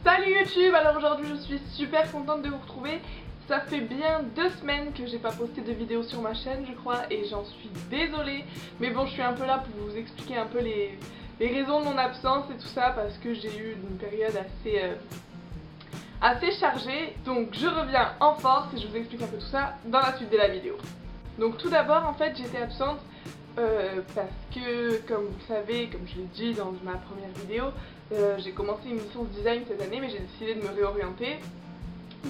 Salut YouTube, alors aujourd'hui je suis super contente de vous retrouver. Ça fait bien 2 semaines que j'ai pas posté de vidéo sur ma chaîne je crois et j'en suis désolée. Mais bon, je suis un peu là pour vous expliquer un peu les raisons de mon absence et tout ça parce que j'ai eu une période assez chargée. Donc je reviens en force et je vous explique un peu tout ça dans la suite de la vidéo. Donc tout d'abord en fait j'étais absente parce que comme vous le savez, comme je l'ai dit dans ma première vidéo, j'ai commencé une licence design cette année mais j'ai décidé de me réorienter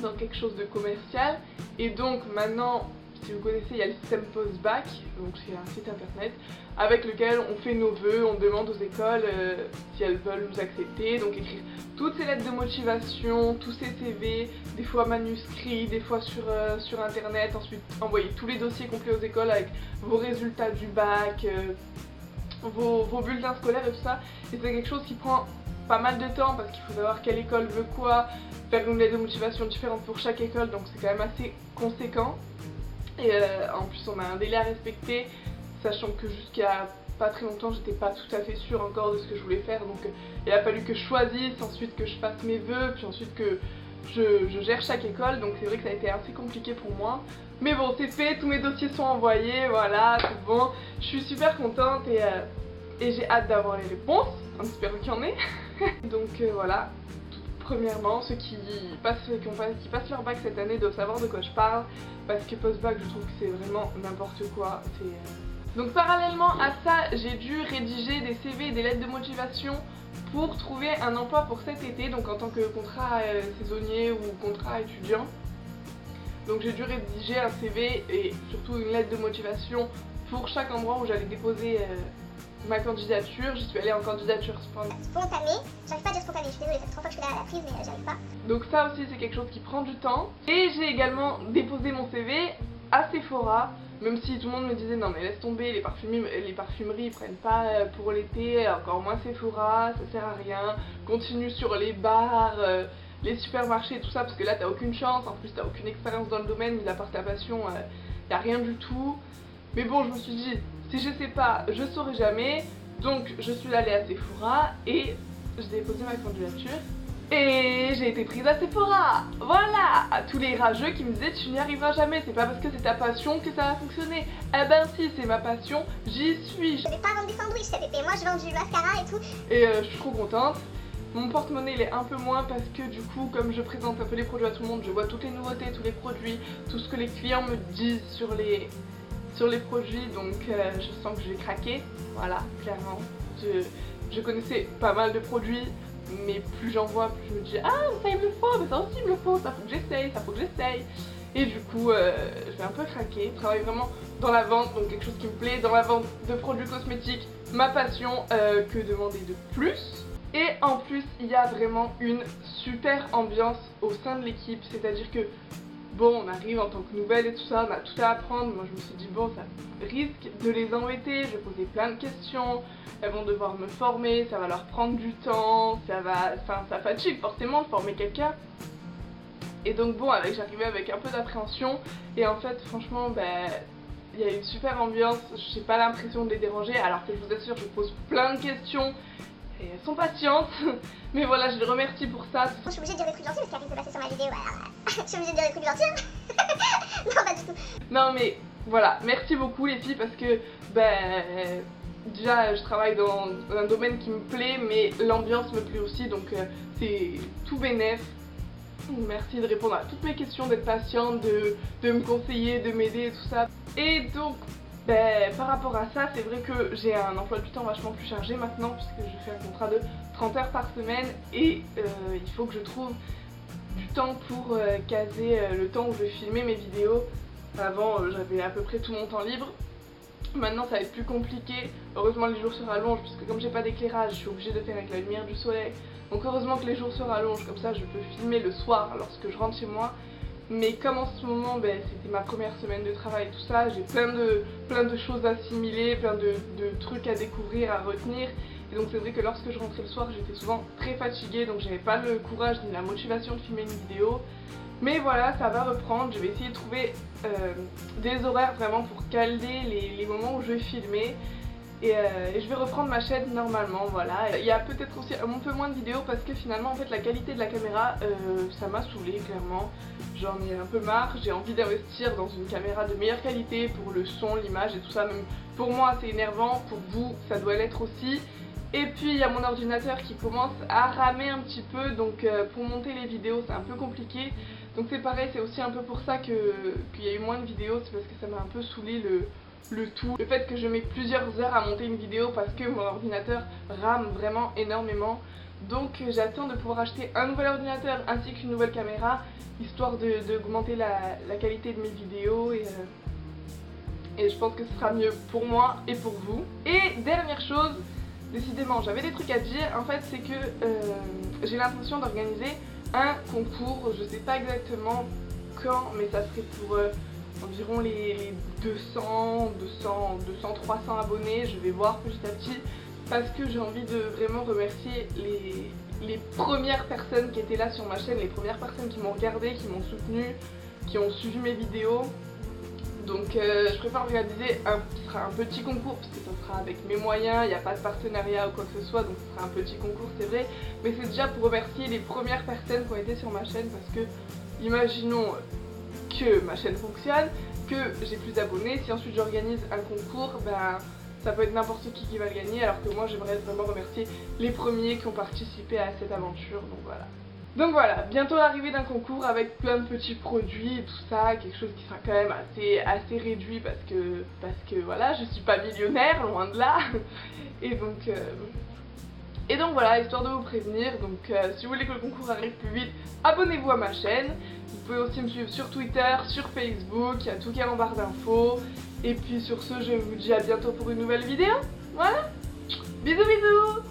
dans quelque chose de commercial et donc maintenant, si vous connaissez, il y a le système Postbac, donc c'est un site internet avec lequel on fait nos vœux, on demande aux écoles si elles veulent nous accepter, donc écrire toutes ces lettres de motivation, tous ces CV, des fois manuscrits, des fois sur internet, ensuite envoyer tous les dossiers complets aux écoles avec vos résultats du bac, vos bulletins scolaires et tout ça, et c'est quelque chose qui prend pas mal de temps parce qu'il faut savoir quelle école veut quoi, faire une lettre de motivation différente pour chaque école, donc c'est quand même assez conséquent. Et en plus on a un délai à respecter, sachant que jusqu'à pas très longtemps j'étais pas tout à fait sûre encore de ce que je voulais faire, donc il a fallu que je choisisse, ensuite que je fasse mes vœux, puis ensuite que je gère chaque école, donc c'est vrai que ça a été assez compliqué pour moi. Mais bon, c'est fait, tous mes dossiers sont envoyés, voilà, c'est bon, je suis super contente et j'ai hâte d'avoir les réponses, en espérant qu'il y en ait. Donc voilà. Premièrement, ceux qui passent leur bac cette année doivent savoir de quoi je parle parce que post-bac je trouve que c'est vraiment n'importe quoi. Donc parallèlement à ça, j'ai dû rédiger des CV et des lettres de motivation pour trouver un emploi pour cet été, donc en tant que contrat saisonnier ou contrat étudiant. Donc j'ai dû rédiger un CV et surtout une lettre de motivation pour chaque endroit où j'allais déposer ma candidature. J'y suis allée en candidature spontanée, j'arrive pas à dire spontanée, je suis désolée, ça fait 3 fois que je fais la prise mais j'arrive pas. Donc ça aussi c'est quelque chose qui prend du temps. Et j'ai également déposé mon CV à Sephora, même si tout le monde me disait non mais laisse tomber, les parfumeries ils prennent pas pour l'été, encore moins Sephora, ça sert à rien, continue sur les bars, les supermarchés tout ça parce que là t'as aucune chance, en plus t'as aucune expérience dans le domaine, mis à part ta passion, y a rien du tout. Mais bon, je me suis dit, si je sais pas, je saurai jamais. Donc je suis allée à Sephora et j'ai déposé ma candidature. Et j'ai été prise à Sephora. Voilà. À tous les rageux qui me disaient tu n'y arriveras jamais, c'est pas parce que c'est ta passion que ça va fonctionner. Eh ben si, c'est ma passion, j'y suis. Je vais pas vendre des sandwichs cet été, moi je vends du mascara et tout. Et je suis trop contente. Mon porte-monnaie il est un peu moins parce que du coup comme je présente un peu les produits à tout le monde, je vois toutes les nouveautés, tous les produits, tout ce que les clients me disent sur les produits, donc je sens que je vais craquer, voilà, clairement. Je connaissais pas mal de produits, mais plus j'en vois, plus je me dis ah ça il me le faut, mais ça aussi il me le faut, ça faut que j'essaye, ça faut que j'essaye. Et du coup je vais un peu craquer, je travaille vraiment dans la vente, donc quelque chose qui me plaît, dans la vente de produits cosmétiques, ma passion, que demander de plus. Et en plus il y a vraiment une super ambiance au sein de l'équipe, c'est-à-dire que bon, on arrive en tant que nouvelle et tout ça, on a tout à apprendre. Moi je me suis dit bon, ça risque de les embêter, je vais poser plein de questions, elles vont devoir me former, ça va leur prendre du temps, ça fatigue forcément de former quelqu'un. Et donc bon, j'arrivais avec un peu d'appréhension et en fait franchement il y a une super ambiance, j'ai pas l'impression de les déranger alors que je vous assure je pose plein de questions. Et elles sont patientes, mais voilà, je les remercie pour ça. Je suis obligée de dire des trucs gentils parce qu'elle risque de passer sur ma vidéo. Je suis obligée de dire des trucs gentils. Non, pas du tout. Non, mais voilà, merci beaucoup les filles parce que déjà je travaille dans un domaine qui me plaît, mais l'ambiance me plaît aussi, donc c'est tout bénef. Merci de répondre à toutes mes questions, d'être patiente, de me conseiller, de m'aider et tout ça. Et donc par rapport à ça, c'est vrai que j'ai un emploi du temps vachement plus chargé maintenant puisque je fais un contrat de 30 heures par semaine et il faut que je trouve du temps pour caser le temps où je vais filmer mes vidéos. Avant j'avais à peu près tout mon temps libre. Maintenant ça va être plus compliqué. Heureusement les jours se rallongent puisque comme j'ai pas d'éclairage, je suis obligée de faire avec la lumière du soleil. Donc heureusement que les jours se rallongent, comme ça je peux filmer le soir lorsque je rentre chez moi. Mais comme en ce moment c'était ma première semaine de travail et tout ça, j'ai plein de choses à assimiler, plein de trucs à découvrir, à retenir. Et donc c'est vrai que lorsque je rentrais le soir j'étais souvent très fatiguée, donc j'avais pas le courage ni la motivation de filmer une vidéo. Mais voilà, ça va reprendre, je vais essayer de trouver des horaires vraiment pour caler les moments où je vais filmer. Et je vais reprendre ma chaîne normalement, voilà. Il y a peut-être aussi un peu moins de vidéos parce que finalement en fait la qualité de la caméra ça m'a saoulée clairement. J'en ai un peu marre, j'ai envie d'investir dans une caméra de meilleure qualité pour le son, l'image et tout ça. Même pour moi c'est énervant, pour vous ça doit l'être aussi. Et puis il y a mon ordinateur qui commence à ramer un petit peu, donc pour monter les vidéos c'est un peu compliqué. Donc c'est pareil, c'est aussi un peu pour ça qu'il y a eu moins de vidéos, c'est parce que ça m'a un peu saoulé le tout. Le fait que je mets plusieurs heures à monter une vidéo parce que mon ordinateur rame vraiment énormément. Donc j'attends de pouvoir acheter un nouvel ordinateur ainsi qu'une nouvelle caméra, histoire d'augmenter la qualité de mes vidéos et je pense que ce sera mieux pour moi et pour vous. Et dernière chose, décidément j'avais des trucs à dire, en fait c'est que j'ai l'intention d'organiser un concours, je sais pas exactement quand, mais ça serait pour environ les 200, 300 abonnés, je vais voir petit à petit, parce que j'ai envie de vraiment remercier les premières personnes qui étaient là sur ma chaîne, les premières personnes qui m'ont regardé, qui m'ont soutenu, qui ont suivi mes vidéos. Donc je préfère organiser un petit concours parce que ça sera avec mes moyens, il n'y a pas de partenariat ou quoi que ce soit, donc ce sera un petit concours c'est vrai, mais c'est déjà pour remercier les premières personnes qui ont été sur ma chaîne parce que imaginons que ma chaîne fonctionne, que j'ai plus d'abonnés, si ensuite j'organise un concours, ben ça peut être n'importe qui va le gagner, alors que moi j'aimerais vraiment remercier les premiers qui ont participé à cette aventure, donc voilà. Donc voilà, bientôt l'arrivée d'un concours avec plein de petits produits et tout ça, quelque chose qui sera quand même assez réduit parce que voilà, je suis pas millionnaire, loin de là. Et donc voilà, histoire de vous prévenir, donc si vous voulez que le concours arrive plus vite, abonnez-vous à ma chaîne. Vous pouvez aussi me suivre sur Twitter, sur Facebook, il y a tout qui est en barre d'infos. Et puis sur ce, je vous dis à bientôt pour une nouvelle vidéo. Voilà, bisous bisous.